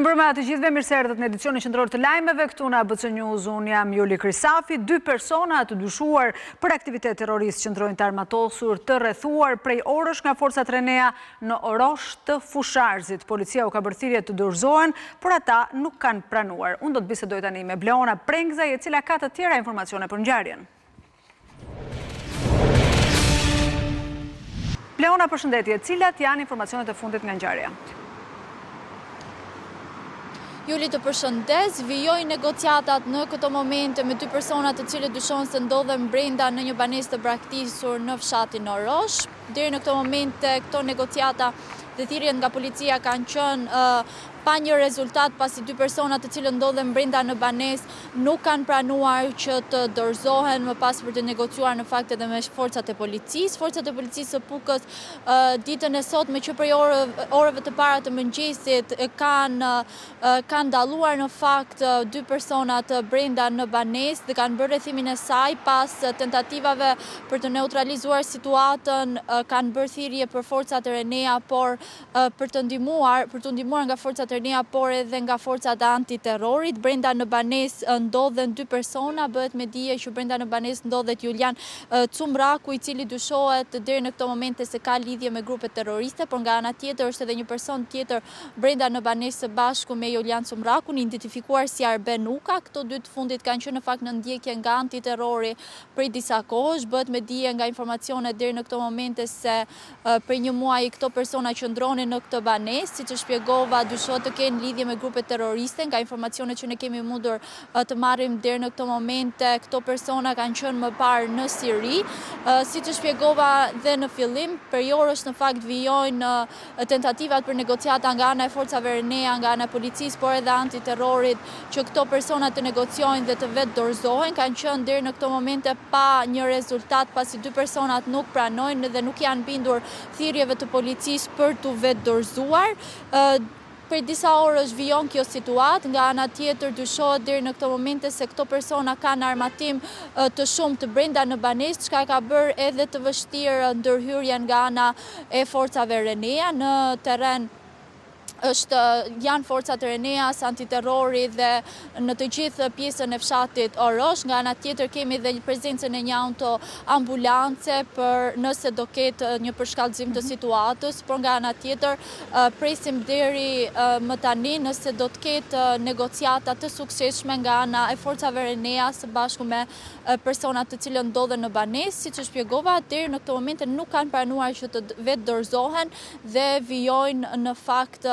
Mirëmbrëma të gjithëve, mirë se erdhët në edicionin qendror të lajmeve. Këtu në ABC News unë jam Juli Krisafi. 2 persona të dyshuar për aktivitet terrorist qëndrojnë të armatosur të rrethuar prej orësh nga forcat Renea në Orosh të Fusharzit. Policia u ka bërë thirrje të dorëzohen, por ata nuk kanë pranuar. Unë do të bisedoj tani me Bleona Prengzaj, e cila ka të tjera informacione për ngjarjen. Bleona, përshëndetje. Cilat janë informacionet e fundit nga ngjarja? Juli, të përshëndes, vijojnë negociatat në këto momente me 2 personat të cilët dyshohen se ndodhen brenda në një banesë të braktisur në fshatin Orosh. Deri në këto momente, këto negociata dhe thirrjet nga policia kanë qenë pa një rezultat, pasi 2 personat të cilët ndodhen brenda në banesë nuk kanë pranuar që të dorëzohen më pas për të negociuar në fakt edhe me forcat e policisë. Forcat e policisë së Pukës ditën e sotme që prej orëve të para të mëngjesit kanë dalluar në fakt 2 personat brenda në banesë dhe kanë bërë rrethimin e saj. Pas tentativave për të neutralizuar situatën, kanë bërë thirrje për forcat e Renea, por për të ndihmuar nga forcat Renea, por edhe nga forcat antiterrorit. Brenda në banesë ndodhen 2 persona, bëhet me dije që brenda në banesë ndodhet Julian Cumraku, i cili dyshohet deri në këto momente se ka lidhje me grupe terroriste, por nga ana tjetër është edhe një person tjetër brenda në banesë së bashku me Julian Cumrakun, identifikuar si Arben Uka. Këto 2 të fundit kanë qenë në fakt në ndjekje nga antiterrori prej disa kohësh. Bëhet me dije nga informacione deri në këto momente se për një muaj këto persona qëndronin në këtë banesë, siç e shpjegova, dyshohet të kenë lidhje me grupe terroriste. Nga informacionet që ne kemi mundur të marrim deri në këto momente, këto persona kanë qenë më parë në Siri. Siç e shpjegova dhe në fillim, për orësh në fakt vijojnë tentativat për negociata nga ana e forcave Renea, nga ana e policisë, por edhe antiterrorit, që këto persona të negociojnë dhe të vetë dorëzohen. Kanë qenë deri në këto momente pa një rezultat, pasi 2 personat nuk pranojnë dhe nuk janë bindur thirrjeve të policisë për të vetë dorëzuar. Për disa orësh vijon kjo situatë, nga ana tjetër dyshohet deri në këto momente se këto persona kanë armatim të shumtë brenda në banesë, çka ka bërë edhe të vështirë ndërhyrjen nga ana e forcave Renea në terren. Janë forcat Reneas, antiterrori dhe në të gjithë pjesën e fshatit Orosh. Nga ana tjetër kemi dhe prezencën e një auto ambulance për nëse do ketë një përshkallëzim të situatës, por nga ana tjetër presim deri më tani nëse do të ketë negociata të suksesshme nga ana e forcave Reneas së bashku me personat të cilët ndodhen në banesë. Siç e shpjegova, deri në këtë moment nuk kanë pranuar që të vetë dorëzohen dhe vijojnë në fakt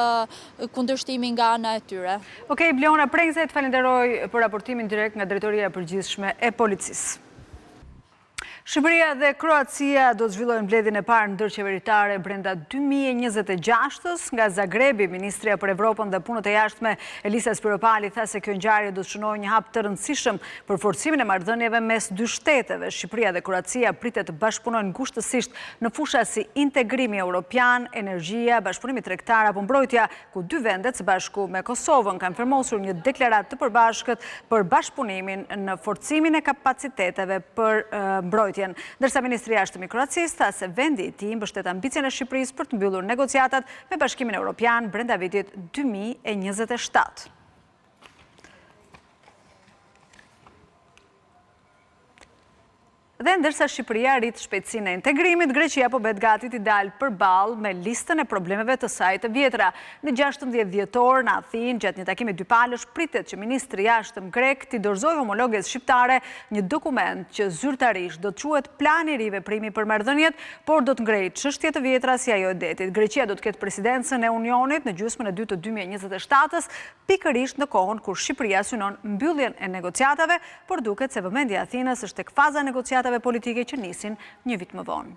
kundërshtimin nga ana e tyre. Okej, Bleona Prengzaj, të falenderoj për raportimin direkt nga Drejtoria e Përgjithshme e Policisë. Shqipëria dhe Kroacia do të zhvillojnë mbledhjen e parë ndërqeveritare brenda 2026-s. Nga Zagrebi, Ministria për Evropën dhe Punët e Jashtme Elisa Spiropali tha se kjo ngjarje do të shënojë një hap të rëndësishëm për forcimin e marrëdhënieve mes 2 shteteve. Shqipëria dhe Kroacia pritet të bashkëpunojnë ngushtësisht në fusha si integrimi evropian, energjia, bashkëpunimi tregtar apo mbrojtja, ku 2 vendet së bashku me Kosovën kanë firmosur një deklaratë të përbashkët për bashkëpunimin në forcimin e kapaciteteve për mbrojtje. Ndërsa Ministri i Jashtëm i Kroacisë tha se vendi i tij mbështet ambicien e Shqipërisë për të mbyllur negociatat me Bashkimin Evropian brenda vitit 2027. Dhe ndërsa Shqipëria rrit shpejtësinë e integrimit, Greqia po bëhet gati të dalë përballë me listën e problemeve të saj të vjetra. Në 16 dhjetor në Athinë, gjatë një takimi dypalësh, pritet që ministri i jashtëm grek t'i dorëzojë homologes shqiptare një dokument që zyrtarisht do të quhet Plani i ri veprimi për marrëdhëniet, por do të ngrejë çështje të vjetra si ajo e detit. Greqia do të ketë presidencën e Unionit në gjysmën e dytë të 2027-s, pikërisht në kohën kur Shqipëria synon mbylljen e negociatave, por duket se vëmendja e Athinës është tek faza e negociatave politike që nisin një vit më vonë.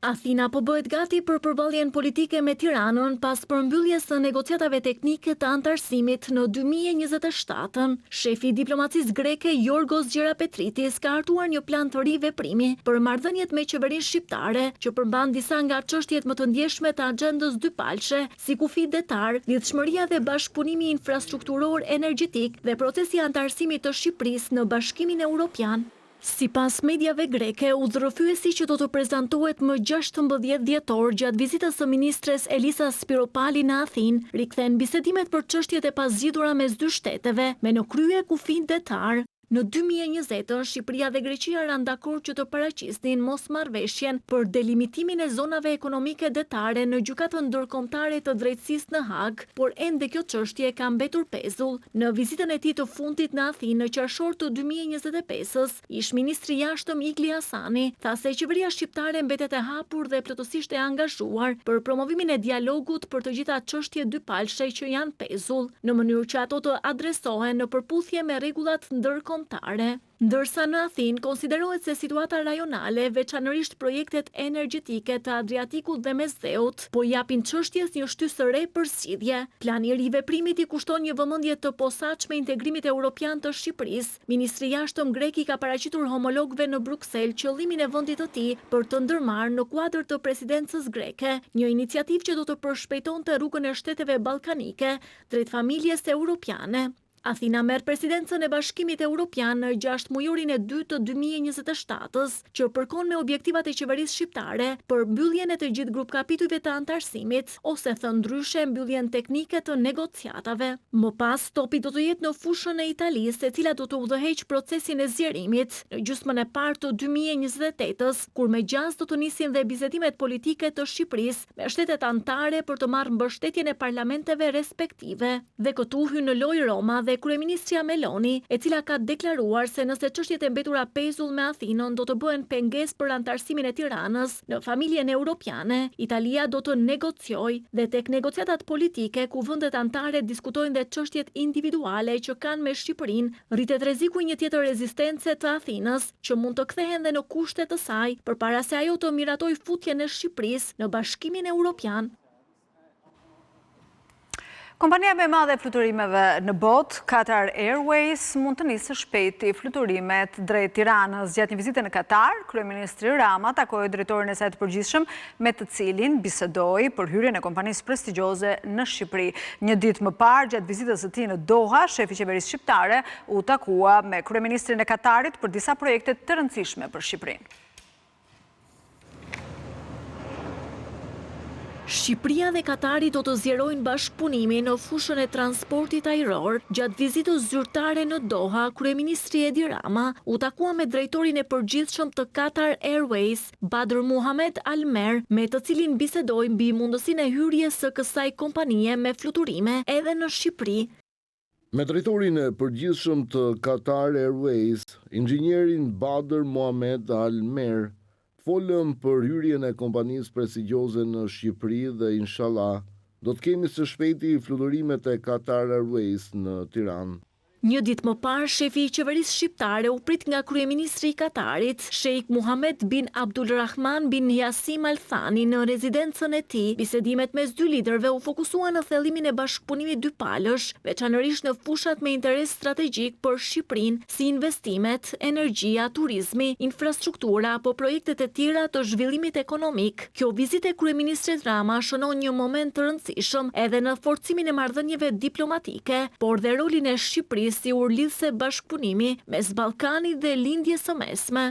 Athina po bëhet gati për përballjen politike me Tiranën pas përmbylljes së negociatave teknike të antarësimit në 2027. Shefi i diplomacisë greke Yorgos Gjerapetritis ka hartuar një plan të ri veprimi për marrëdhëniet me qeverinë shqiptare, që përmban disa nga çështjet më të ndjeshme të agjendës dypalshe, si kufi detar, lidhshmëria dhe bashkëpunimi infrastrukturor energjetik dhe procesi i antarësimit të Shqipërisë në Bashkimin Evropian. Sipas mediave greke, udhërofyesi që do të prezantohet më 16 dhjetor gjatë vizitës së ministres Elisa Spiropali në Athinë, rikthen bisedimet për çështjet e pazgjidhura mes dy shteteve me në krye kufi detar. Në 2020, Shqipëria dhe Greqia ranë dakord që të paraqisnin mosmarrveshjen për delimitimin e zonave ekonomike detare në gjykatën ndërkombëtare të drejtësisë në Hag, por ende kjo çështje ka mbetur pezull. Në vizitën e tij të fundit në Athinë në qershor të 2025-s, ish ministri i jashtëm Igli Hasani tha se qeveria shqiptare mbetet e hapur dhe plotësisht e angazhuar për promovimin e dialogut për të gjitha çështjet dypalshe që janë pezull, në mënyrë që ato të adresohen në përputhje me rregullat ndërkombëtare. Ndërsa në Athinë konsiderohet se situata rajonale, veçanërisht projektet energjetike të Adriatikut dhe Mesdheut, po japin çështjes një shtysë re për zgjidhje. Plani i riveprimit i kushton një vëmendje të posaçme integrimit evropian të Shqipërisë. Ministri i jashtëm grek i ka paraqitur homologëve në Bruksel qëllimin e vendit të tij për të ndërmarrë në kuadër të presidencës greke një iniciativë që do të përshpejtonte rrugën e shteteve ballkanike drejt familjes europiane. Athina merr presidencën e Bashkimit Evropian në 6 mujorin e 2 të 2027-s, që përkon me objektivat e qeverisë shqiptare për mbylljen e të gjithë grup kapitujve të antarësimit, ose thënë ndryshe mbylljen teknike të negociatave. Më pas, topi do të jetë në fushën e Italisë, e cila do të udhëheq procesin e zgjerimit në gjysmën e parë të 2028-s, kur me gjas do të nisin dhe bisedimet politike të Shqipërisë me shtetet anëtare për të marrë mbështetjen e parlamenteve respektive. Dhe këtu hyn në lojë Roma dhe kryeministria Meloni, e cila ka deklaruar se nëse çështjet e mbetura pezull me Athinën do të bëhen pengesë për antarësimin e Tiranës në familjen europiane, Italia do të negociojë dhe tek negociatat politike ku vendet anëtare diskutojnë dhe çështjet individuale që kanë me Shqipërinë, rritet rreziku i një tjetër rezistence të Athinës që mund të kthehen dhe në kushtet të saj përpara se ajo të miratojë futjen e Shqipërisë në Bashkimin Evropian. Kompania më e madhe e fluturimeve në botë, Qatar Airways, mund të nisë shpejti fluturimet drejt Tiranës. Gjatë një vizite në Katar, kryeministri Rama takoi drejtorin e saj të përgjithshëm, me të cilin bisedoi për hyrjen e kompanisë prestigjioze në Shqipëri. Një ditë më parë, gjatë vizitës së tij në Doha, shefi i qeverisë shqiptare u takua me kryeministrin e Katarit për disa projekte të rëndësishme për Shqipërinë. Shqipëria dhe Katari do të zgjerojnë bashkëpunimin në fushën e transportit ajror. Gjatë vizitës zyrtare në Doha, kryeministri Edi Rama u takua me drejtorin e përgjithshëm të Qatar Airways, Badr Muhamed Al Mer, me të cilin bisedoi mbi mundësinë e hyrjes së kësaj kompanie me fluturime edhe në Shqipëri. Me drejtorin e përgjithshëm të Qatar Airways, inxhinierin Badr Muhamed Al Mer, folëm për hyrjen e kompanisë prestigjioze në Shqipëri dhe inshallah do të kemi së shpejti fluturimet e Qatar Airways në Tiranë. Një ditë më parë, shefi i qeverisë shqiptare u prit nga kryeministri i Katarit, Sheikh Muhamed bin Abdulrahman bin Yasim Al Thani në rezidencën e tij. Bisedimet mes dy liderëve u fokusuan në thellimin e bashkëpunimit dypalësh, veçanërisht në fushat me interes strategjik për Shqipërinë, si investimet, energjia, turizmi, infrastruktura apo projektet e tjera të zhvillimit ekonomik. Kjo vizitë e kryeministrit Rama shënon një moment të rëndësishëm edhe në forcimin e marrëdhënieve diplomatike, por dhe rolin e Shqipërisë si urlidhse bashkëpunimi mes Ballkanit dhe lindjes së mesme.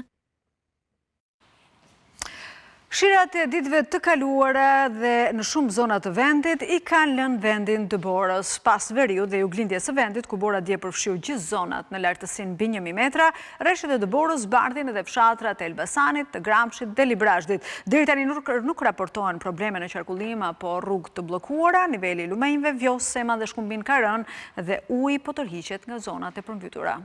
Shirat e ditëve të kaluara dhe në shumë zona të vendit i kanë lënë vendin dëborës. Pas veriut dhe juglindjes së vendit, ku bora dje përfshiu gjithë zonat në lartësinë mbi 1000 metra, rreshtet e dëborës bardhin edhe fshatrat e Elbasanit, të Gramshit dhe Librazhdit. Deri tani nuk raportohen probleme në qarkullim apo rrugë të bllokuara, niveli i lumenjve vjos sema dhe shkumbin ka rënë dhe uji po tërhiqet nga zonat e përmbytura.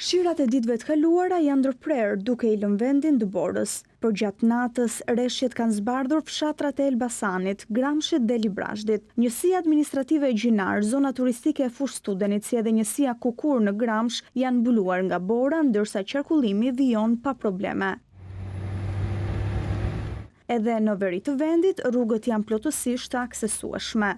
Shirat e ditëve të kaluara janë ndërprerë duke i lënë vendin dëborës. Për gjatë natës, rreshtet kanë zbardhur fshatrat e Elbasanit, Gramshit dhe Librazhdit. Njësia administrative e Gjinar, zona turistike e Fushë Studenit, si edhe njësia Kukur në Gramsh janë mbuluar nga bora, ndërsa qarkullimi vijon pa probleme. Edhe në veri të vendit, rrugët janë plotësisht të aksesueshme.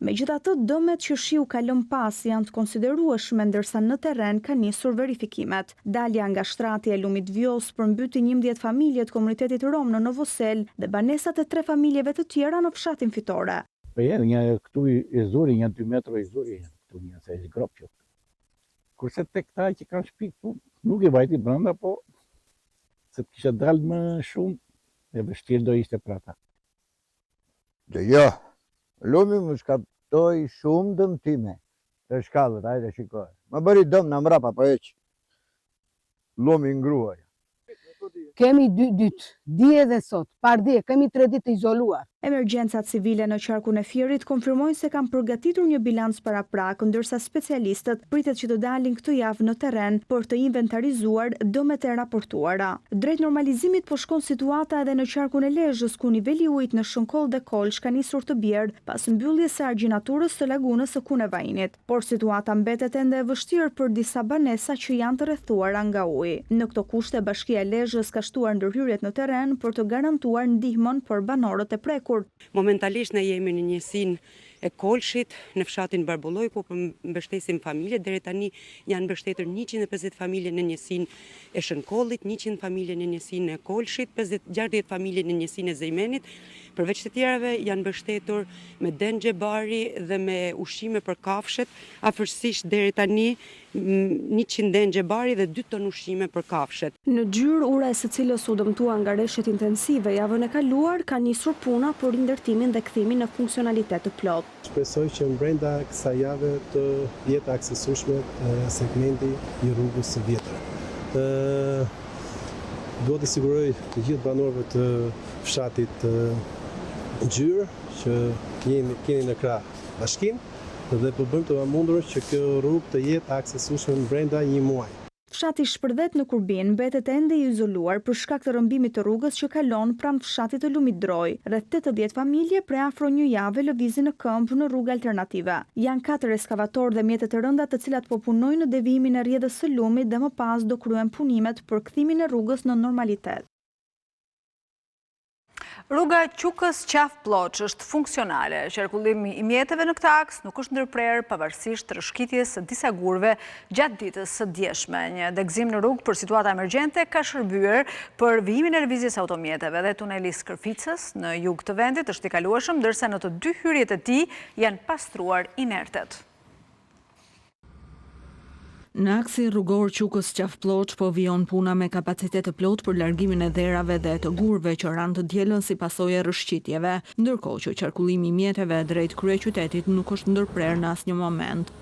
Megjithatë, dëmet që shiu ka lënë pas janë të konsiderueshme, ndërsa në terren ka nisur verifikimet. Dalja nga shtrati e lumit vjos përmbyti 11 familje të komunitetit rom në Novosel dhe banesat e 3 familjeve të tjera në fshatin Fitore. Këtu i zuri, një 2 metro i zuri, këtu një se i grop që. Kurse tek këta që kanë shtëpi këtu, nuk e vajti brenda, po se të kisha dalë më shumë, e vështirë do ishte për ata. Jo, lumi më shkatoi shumë dëmtime të shkallët, hajde shikoj. Më bëri dëm në mrapa, po eq. Lumi ngruaj. Kemi 2 ditë, dje dhe sot, pardje, kemi 3 ditë të izoluar. Emergjencat civile në qarkun e Fierit konfirmojnë se kanë përgatitur një bilans paraprak, ndërsa specialistët pritet që të dalin këtë javë në terren për të inventarizuar dëmet e raportuara. Drejt normalizimit po shkon situata edhe në qarkun e Lezhës, ku niveli i ujit në Shënkoll dhe Kolsh ka nisur të bjerë pas mbylljes së argjinaturës së lagunës së Kunevajnit, por situata mbetet ende e vështirë për disa banesa që janë të rrethuara nga uji. Në këto kushte Bashkia e Lezhës ka shtuar ndërhyrjet në terren për të garantuar ndihmën për banorët e prekur. Momentalisht ne jemi në njësinë e Kolshit, në fshatin Barbulloj, ku mbështesim familje. Deri tani janë mbështetur 150 familje në njësinë e Shënkollit, 100 familje në njësinë e Kolshit, 60 familje në njësinë e Zejmenit. Përveç të tjerave janë mbështetur me den xhebari dhe me ushqime për kafshet, afërsisht deri tani 100 den xhebari dhe 2 ton ushqime për kafshet. Në Gjyrë, ura e së cilës u dëmtua nga rreshtet intensive javën e kaluar, ka nisur puna për rindërtimin dhe kthimin në funksionalitet të plot. Shpresoj që brenda kësaj jave të jetë aksesueshme segmenti i rrugës së vjetër. Do të siguroj të gjithë banorëve të fshatit Gjyrë që keni në krah bashkinë dhe po bëjmë të pamundur që kjo rrugë të jetë aksesueshme brenda një muaji. Fshati Shpërdet në Kurbin mbetet ende i izoluar për shkak të rrëmbimit të rrugës që kalon pranë fshatit të Lumit Droj. Rreth 80 familje prej afro një jave lëvizin në këmbë në rrugë alternative. Janë 4 eskavatorë dhe mjete të rënda të cilat po punojnë në devijimin e rrjedhës së Lumit dhe më pas do kryen punimet për kthimin e rrugës në normalitet. Rruga Qukës-Qaf-Ploç është funksionale. Qarkullimi i mjeteve në këtë aks nuk është ndërprerë pavarësisht të rëshkitjes së disa gurve gjatë ditës së djeshme. Një degëzim në rrugë për situata emergjente ka shërbyer për vijimin e lëvizjes automjeteve dhe tuneli Skërficës në jug të vendit është i kalueshëm, ndërsa në të 2 hyrjet e tij janë pastruar inertet. Në aksin rrugor Qukës-Qaf-Ploç po vijon puna me kapacitet të plot për largimin e dherave dhe të gurve që ranë të dielën si pasojë e rëshqitjeve, ndërkohë që qarkullimi i mjeteve drejt kryeqytetit nuk është ndërprerë në asnjë moment.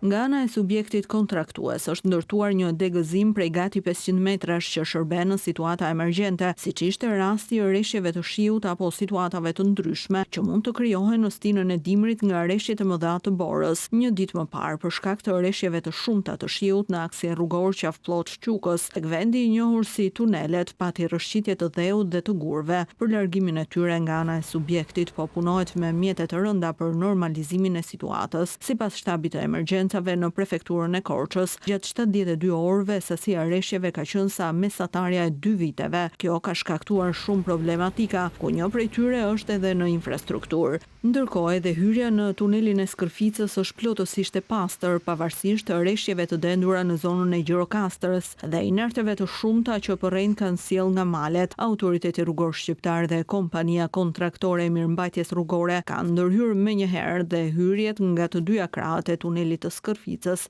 Nga ana e subjektit kontraktues është ndërtuar një degëzim prej gati 500 metrash që shërben në situata emergjente, siç ishte rasti i rreshjeve të shiut apo situatave të ndryshme që mund të krijohen në stinën e dimrit nga rreshjet e mëdha të borës. Një ditë më parë, për shkak të rreshjeve të shumta të shiut në aksin rrugor Qaf-Ploç-Qukës, tek vendi i njohur si tunelet pati rrëshqitje të dheut dhe të gurve. Për largimin e tyre nga ana e subjektit po punohet me mjete të rënda për normalizimin e situatës. Sipas shtabit të emergjencave në prefekturën e Korçës, gjatë 72 orëve sasia e rreshjeve ka qenë sa mesatarja e 2 viteve. Kjo ka shkaktuar shumë problematika, ku një prej tyre është edhe në infrastrukturë. Ndërkohë edhe hyrja në tunelin e Skërficës është plotësisht e pastër, pavarësisht të rreshjeve të dendura në zonën e Gjirokastrës dhe inerteve të shumta që përrejnë kanë sjell nga malet. Autoriteti rrugor shqiptar dhe kompania kontraktore e mirëmbajtjes rrugore kanë ndërhyrë menjëherë dhe hyrjet nga të dyja krahët e tunelit të Skërficës.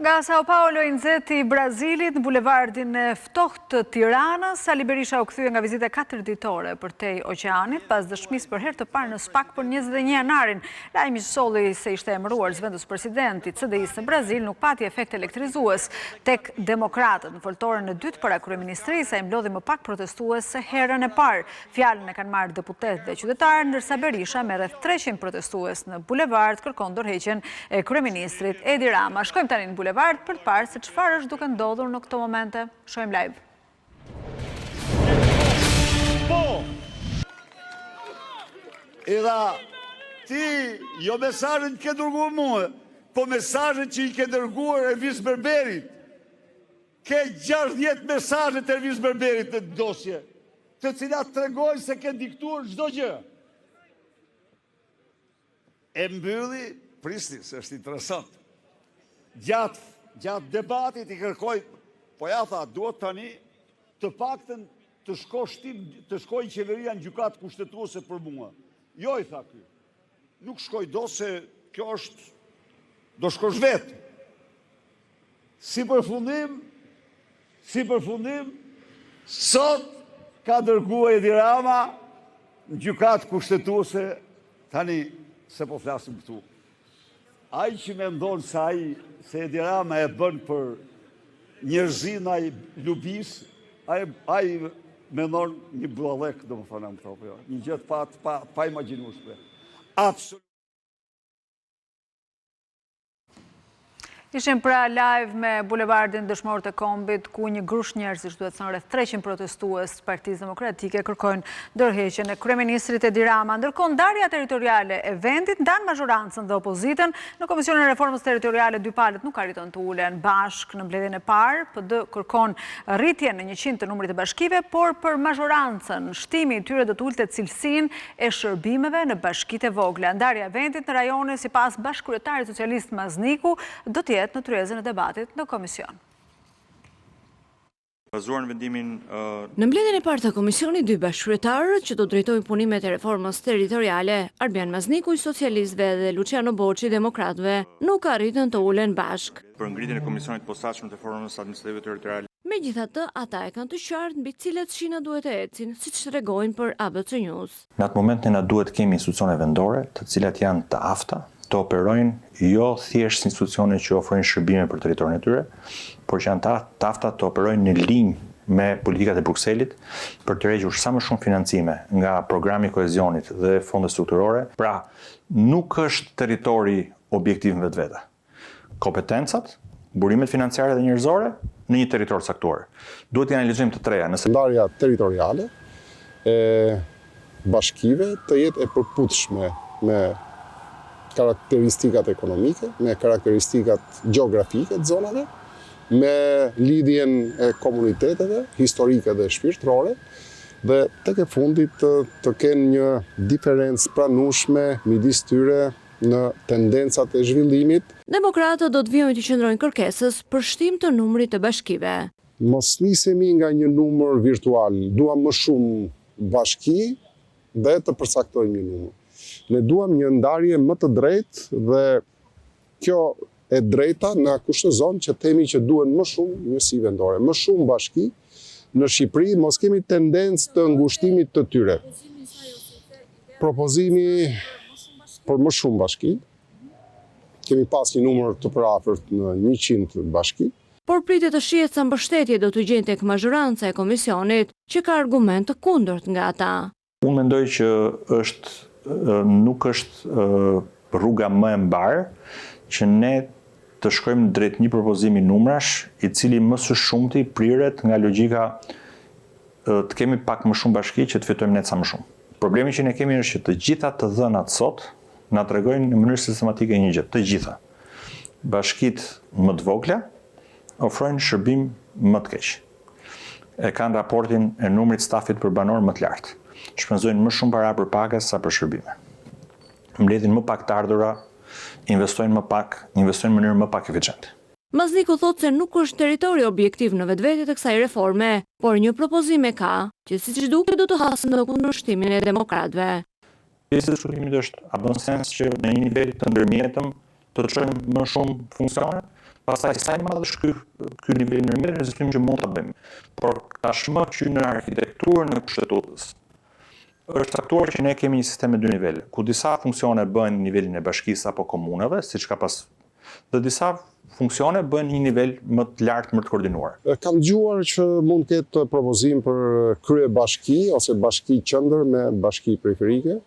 Nga Sao Paulo i nxehti i Brazilit në bulevardin e ftohtë të Tiranës, Sali Berisha u kthye nga vizita 4 ditore përtej oqeanit pas dëshmisë për herë të parë në SPAK për 21 janarin. Lajmi solli se ishte emëruar zëvendës presidenti i CDI-së në Brazil nuk pati efekt elektrizues. Tek demokratët në foltorën e dytë para kryeministrisë ai mblodhi më pak protestues se herën e parë. Fjalën e kanë marrë deputetë dhe qytetarë, ndërsa Berisha me rreth 300 protestues në bulevard kërkon dorëheqjen e kryeministrit Edi Rama. Shkojmë tani në bulevard për të parë se çfarë është duke ndodhur në këto momente. Shohim live. Po! Edha ti jo mesazhin ke dërguar mua, po mesazhin që i ke dërguar Elvis Berberit. Ke 60 mesazhe të Elvis Berberit në dosje, të cilat tregojnë se ke diktuar çdo gjë. E mbylli, prisni, se është interesant. Gjatë debatit i kërkoj, po ja tha, duhet tani të paktën të shkoj qeveria në gjykatë kushtetuese për mua. Jo, i tha ky. nuk shkoj do se kjo është, do shkosh vetë. Si përfundim, sot ka dërguar Edi Rama në gjykatë kushtetuese, tani se po flasim këtu. Ai që mendon se Edi Rama e bën për njerëzin ai lubis, ai mendon një bullallek, domethënë më thonë, një gjë pa imagjinueshme. Absolutisht. Ishim pra live me bulevardin Dëshmorët e Kombit, ku një grush njerëzish, duhet thënë rreth 300 protestues të Partisë Demokratike kërkojnë ndërheqjen e kryeministrit Edi Rama. Ndërkohë ndarja territoriale e vendit ndan mazhorancën dhe opozitën. Në Komisionin e Reformës Territoriale dy palët nuk arriton të ulen bashk në mbledhjen e parë. PD kërkon rritjen në 100 të numrit të bashkive, por për mazhorancën shtimi i tyre do të ulte cilësinë e shërbimeve në bashkitë e vogla. Ndarja e vendit në rajonin sipas bashkëkryetarit socialist Mazniku do të në tryezën e debatit në komision. Në mbledhjen e parë të komisionit, dy bashkëkryetarët që do drejtojnë punimet e reformës territoriale, Arbian Mazniku i socialistëve dhe Luciano Boçi i demokratëve, nuk arritën të ulen bashk. Për ngritjen e komisionit posaçëm të reformës administrative territoriale. Megjithatë, ata e kanë të qartë mbi cilat shina duhet të ecin, siç tregojnë për ABC News. Në atë moment na duhet kemi institucione vendore, të cilat janë të afta, të operojnë jo thjesht institucione që ofrojnë shërbime për territorin e tyre, por që janë të afta të operojnë në linjë me politikat e Brukselit për të rregjur sa më shumë financime nga programi i kohezionit dhe fondet strukturore. Pra, nuk është territori objektiv në vetvete. Kompetencat, burimet financiare dhe njerëzore në një territor caktuar. Duhet të analizojmë të treja. Ndarja territoriale e bashkive të jetë e përputhshme me karakteristikat ekonomike, me karakteristikat geografike të zonave, me lidhjen e komuniteteve historike dhe shpirtërore, dhe tek e fundit të kenë një diferencë pranueshme midis tyre në tendencat e zhvillimit. Demokratët do të vijojnë të qëndrojnë kërkesës për shtim të numrit të bashkive. Mos nisemi nga një numër virtual, duam më shumë bashki dhe të përcaktojmë një numër. Ne duam një ndarje më të drejtë dhe kjo e drejta na kushtozon që themi që duhen më shumë njësi vendore, më shumë bashki në Shqipëri, mos kemi tendencë të ngushtimit të tyre. Propozimi për më shumë bashki, kemi pas një numër të përafërt në 100 bashki. Por pritet të shihet sa mbështetje do të gjejnë tek mazhoranca e komisionit, që ka argument të kundërt nga ata. Unë mendoj që nuk është rruga më e mbarë që ne të shkojmë drejt një propozimi numrash, i cili më së shumti priret nga logjika të kemi pak më shumë bashki që të fitojmë ne sa më shumë. Problemi që ne kemi është që të gjitha të dhënat sot na tregojnë në mënyrë sistematike një gjë, të gjitha. Bashkitë më të vogla ofrojnë shërbim më të keq. E kanë raportin e numrit stafit për banor më të lartë. Shpenzojnë më shumë para për pagas sa për shërbime. Mbledhin më pak të ardhura, investojnë më pak, investojnë në mënyrë më pak eficiente. Mazniku thotë se nuk është territori objektiv në vetvete të kësaj reforme, por një propozim e ka, që siç duket do të hasë në kundërshtimin e demokratëve. Pjesë e diskutimit është a bën sens që në një nivel të ndërmjetëm të çojmë më shumë funksione, pastaj sa i madh është ky nivel i ndërmjetëm, rezultim që mund ta bëjmë. Por tashmë që në arkitekturën e kushtetutës është caktuar që ne kemi një sistem me dy nivele, ku disa funksione bëhen në nivelin e bashkisë apo komunave, siç ka pas, dhe disa funksione bëhen në një nivel më të lartë, më të koordinuar. Kam dëgjuar që mund të ketë propozim për krye bashki ose bashki qendër me bashki periferike.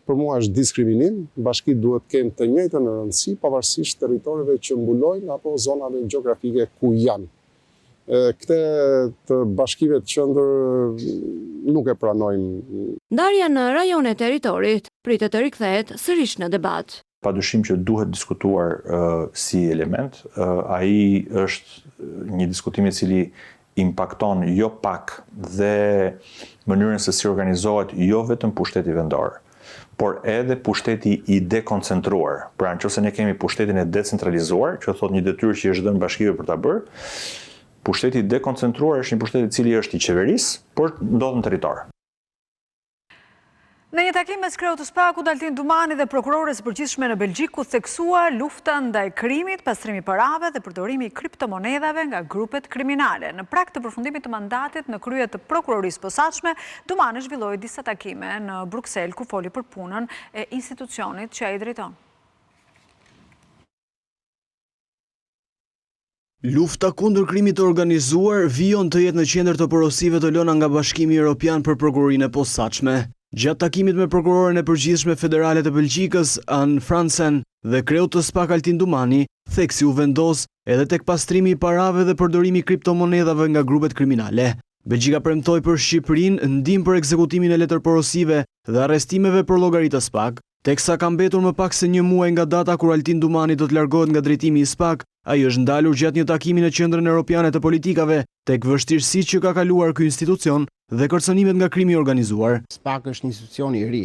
Për mua është diskriminim, bashkitë duhet të kenë të njëjtën rëndësi pavarësisht territoreve që mbulojnë apo zonave gjeografike ku janë. Këte të bashkive të qendër nuk e pranojmë. Ndarja në rajone territorit pritet të rikthehet sërish në debat. Padyshim që duhet diskutuar si element, ai është një diskutim i cili impakton jo pak dhe mënyrën se si organizohet jo vetëm pushteti vendor, por edhe pushteti i dekoncentruar. Pra nëse ne kemi pushtetin e decentralizuar, që thot një detyrë që është dhënë bashkive për ta bërë, pushteti i dekoncentruar është një pushtet i cili është i qeverisë, por ndodh në territor. Në një takim mes kreut të SPAK-ut, Altin Dumani dhe prokurores përgjithshme në Belgjik u theksua lufta ndaj krimit, pastrimi parave dhe përdorimi i kriptomonedhave nga grupet kriminale. Në prag të përfundimit të mandatit në krye të prokurorisë posaçme, Dumani zhvilloi disa takime në Bruksel ku foli për punën e institucionit që ai drejton. Lufta kundër krimit të organizuar vijon të jetë në qendër të porosive të lëna nga Bashkimi Evropian për prokurorinë e posaçme. Gjatë takimit me prokuroren e përgjithshme federale të Belgjikës, Anne Fransen, dhe kreut të SPAK Altin Dumani, theksi u vendos edhe tek pastrimi i parave dhe përdorimi i kriptomonedhave nga grupet kriminale. Belgjika premtoi për Shqipërinë ndihmë për ekzekutimin e letërporosive dhe arrestimeve për llogaritë të SPAK, teksa ka mbetur më pak se një muaj nga data kur Altin Dumani do të largohet nga drejtimi i SPAK. Ai është ndalur gjatë një takimi në Qendrën Europiane të Politikave tek vështirësitë që ka kaluar ky institucion dhe kërcënimet nga krimi organizuar. SPAK është një institucion i ri.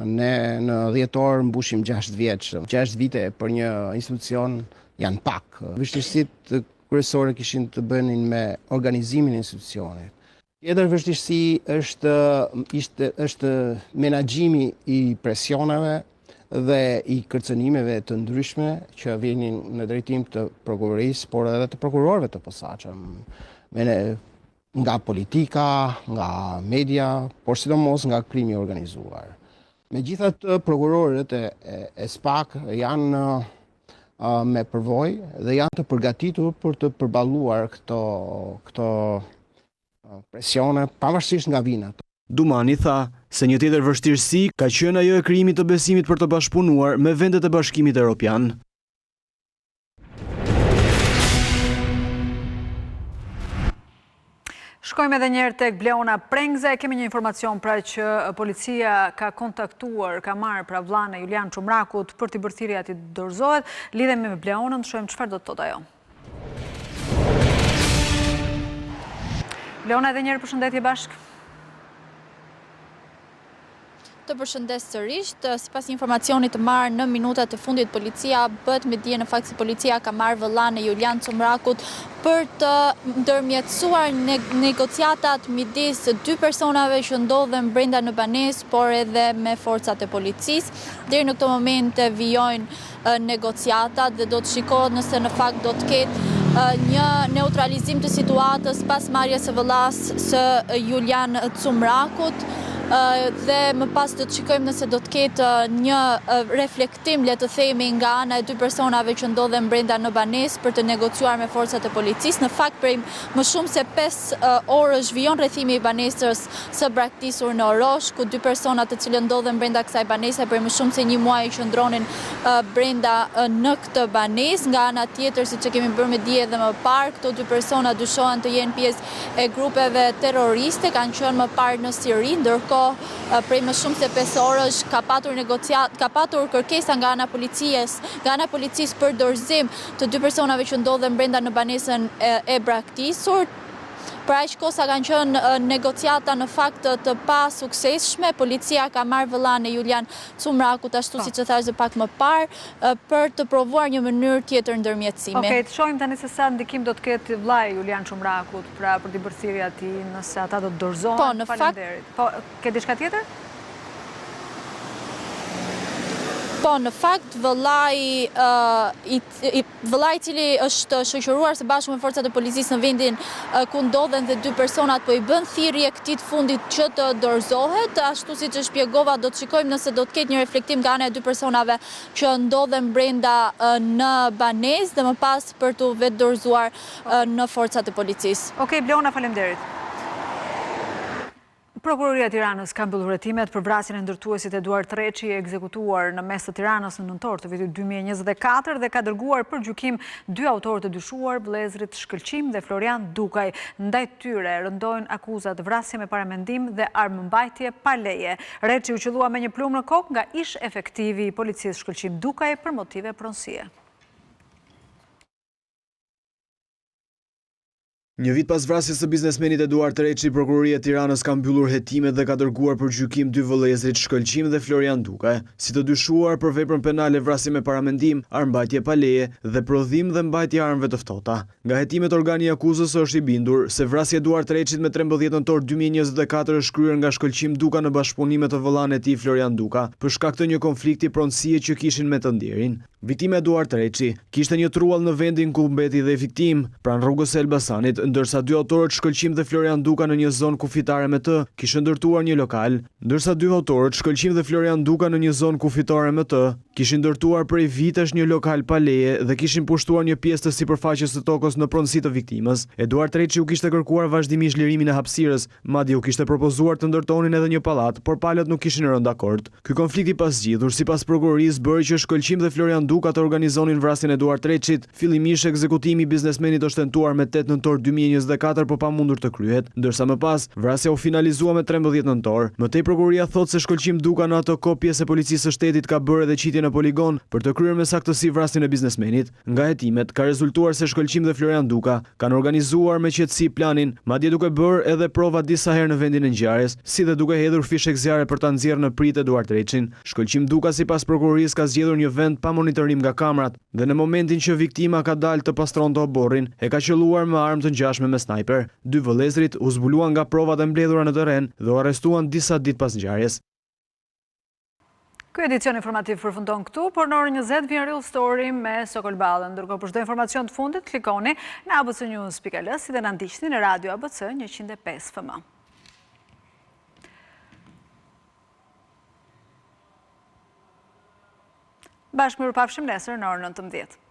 Ne në dhjetor mbushim 6 vjeç. 6 vite për një institucion janë pak. Vështirësitë kryesore kishin të bënin me organizimin e institucionit. Tjetër vështirësi është menaxhimi i presioneve dhe i kërcënimeve të ndryshme që vinin në drejtim të prokurorisë, por edhe të prokurorëve të posaçëm, nga politika, nga media, por sidomos nga krimi organizuar. Megjithatë, prokurorët e SPAK janë me përvojë dhe janë të përgatitur për të përballuar këto presione pavarësisht nga vinat. Dumani tha se një tjetër vështirësi ka qenë ajo e krijimit të besimit për të bashkëpunuar me vendet e Bashkimit Evropian. Shkojmë edhe njerë tek Bleona Prengze, kemi një informacion pra që policia ka kontaktuar, ka marrë pra vllane Julian Çumrakut për t'i bërë thirrje ati dorëzohet. Lidhemi me Bleonën, shohim çfarë do të thotë ajo. Bleona, edhe njerë përshëndetje bashkë. Të përshëndes sërish, sipas informacionit të marrë në minutat e fundit, policia bët me dije në fakt se policia ka marrë vëllane Julian Çumrakut për të ndërmjetësuar negociatat midis 2 personave që ndodhen brenda në banesë, por edhe me forcat e policisë. Deri në këtë moment vijojnë negociatat dhe do të shikohet nëse në fakt do të ketë një neutralizim të situatës pas marrjes së vëllas së Julian Çumrakut. Dhe më pas do të shikojmë nëse do të ketë një reflektim, le të themi, nga ana e 2 personave që ndodhen brenda në banesë për të negociuar me forcat e policisë. Në fakt, prej më shumë se 5 orësh vijon rrethimi i banesës së braktisur në Orosh, ku 2 persona të cilët ndodhen brenda kësaj banese për më shumë se një muaj qëndronin brenda në këtë banesë. Nga ana tjetër, siç e kemi bërë me dije edhe më parë, këto 2 persona dyshohen të jenë pjesë e grupeve terroriste, kanë qenë më parë në Siri, ndërkohë prej më shumë se 5 orësh ka patur kërkesa nga ana policisë për dorëzim të 2 personave që ndodhen brenda në banesën e braktisur. Për aq kohë sa kanë qenë negociata në fakt të pa suksesshme, policia ka marrë vëllane Julian Çumrakut, ashtu siç e thash pak më parë, për të provuar një mënyrë tjetër ndërmjetësimi. Okej, të shohim tani se sa ndikim do të ketë vllai Julian Çumrakut pra për t'i bërë thirrje atij nëse ata do të dorëzohen. Po, në fakt. Po, ke diçka tjetër? Po, në fakt, vëllai i cili është shoqëruar së bashku me forcat e policisë në vendin ku ndodhen dhe 2 personat, po i bën thirrje këtij të fundit që të dorëzohet. Ashtu siç e shpjegova, do të shikojmë nëse do të ketë një reflektim nga ana e 2 personave që ndodhen brenda në banesë dhe më pas për të vetë dorëzuar në forcat e policisë. Okej, Bleona, faleminderit. Prokuroria e Tiranës ka mbyllur hetimet për vrasjen e ndërtuesit Eduard Treçi, ekzekutuar në mes të Tiranës në nëntor të vitit 2024 dhe ka dërguar për gjykim 2 autorë të dyshuar, vëllezrit Shkëlqim dhe Florian Dukaj. Ndaj tyre rëndojnë akuzat vrasje me paramendim dhe armëmbajtje pa leje. Treçi u qellua me një plumë në kokë nga ish efektivi i policisë Shkëlqim Dukaj për motive pronësie. Një vit pas vrasjes së biznesmenit Eduard Treçi, prokuroria e Tiranës ka mbyllur hetimet dhe ka dërguar për gjykim dy vëllezërit Shkëlqim dhe Florian Duka, si të dyshuar për veprën penale vrasje me paramendim, armbajtje pa leje dhe prodhim dhe mbajtje armëve të ftohta. Nga hetimet organi i akuzës është i bindur se vrasja e Eduard Treçit me 13 nëntor 2024 është kryer nga Shkëlqim Duka në bashkëpunim me të vëllain e tij Florian Duka, për shkak të një konflikti pronësie që kishin me të ndjerin. Viktima Eduard Treçi kishte një truall në vendin ku mbeti dhe viktim, pranë rrugës së Elbasanit, ndërsa dy autorët Shkëlqim dhe Florian Duka në një zonë kufitare me të kishin ndërtuar një lokal, ndërsa dy autorët Shkëlqim dhe Florian Duka në një zonë kufitare me të kishin ndërtuar prej vitesh një lokal pa leje dhe kishin pushtuar një pjesë të sipërfaqes së tokës në pronësi të viktimës. Eduard Treçi u kishte kërkuar vazhdimisht lirimin e hapësirës, madje u kishte propozuar të ndërtonin edhe një pallat, por palët nuk kishin rënë dakord. Ky konflikt i pasgjidhur sipas prokurorisë bëri që Shkëlqim dhe Florian Duka të organizonin vrasjen e Eduard Treçit. Fillimisht ekzekutimi i biznesmenit është tentuar me 8 nëntor 2024, por pa mundur të kryhet, ndërsa më pas vrasja u finalizua me 13 nëntor. Më tej prokuroria thotë se Shkëlqim Duka në ato kohë pjesë e policisë së shtetit ka bërë edhe qitje në poligon për të kryer me saktësi vrasjen e biznesmenit. Nga hetimet ka rezultuar se Shkëlqim dhe Florian Duka kanë organizuar me qetësi planin, madje duke bërë edhe prova disa herë në vendin e ngjarjes, si dhe duke hedhur fishek zjarre për ta nxjerrë në prit Eduard Treçin. Shkëlqim Duka sipas prokurorisë ka zgjedhur një vend pa monitorim nga kamrat dhe në momentin që viktima ka dalë të pastronte oborrin, e ka qelluar me armë të ngjashme me sniper. Dy vëllezërit u zbuluan nga provat e mbledhura në terren dhe u arrestuan disa ditë pas ngjarjes. Ky edicion informativ përfundon këtu, por në orën 20 vjen Real Story me Sokol Ballën. Ndërkohë për çdo informacion të fundit, klikoni në abcnews.al si dhe na ndiqni në Radio ABC 105 FM. Bashkë mirupafshim nesër në orën 19.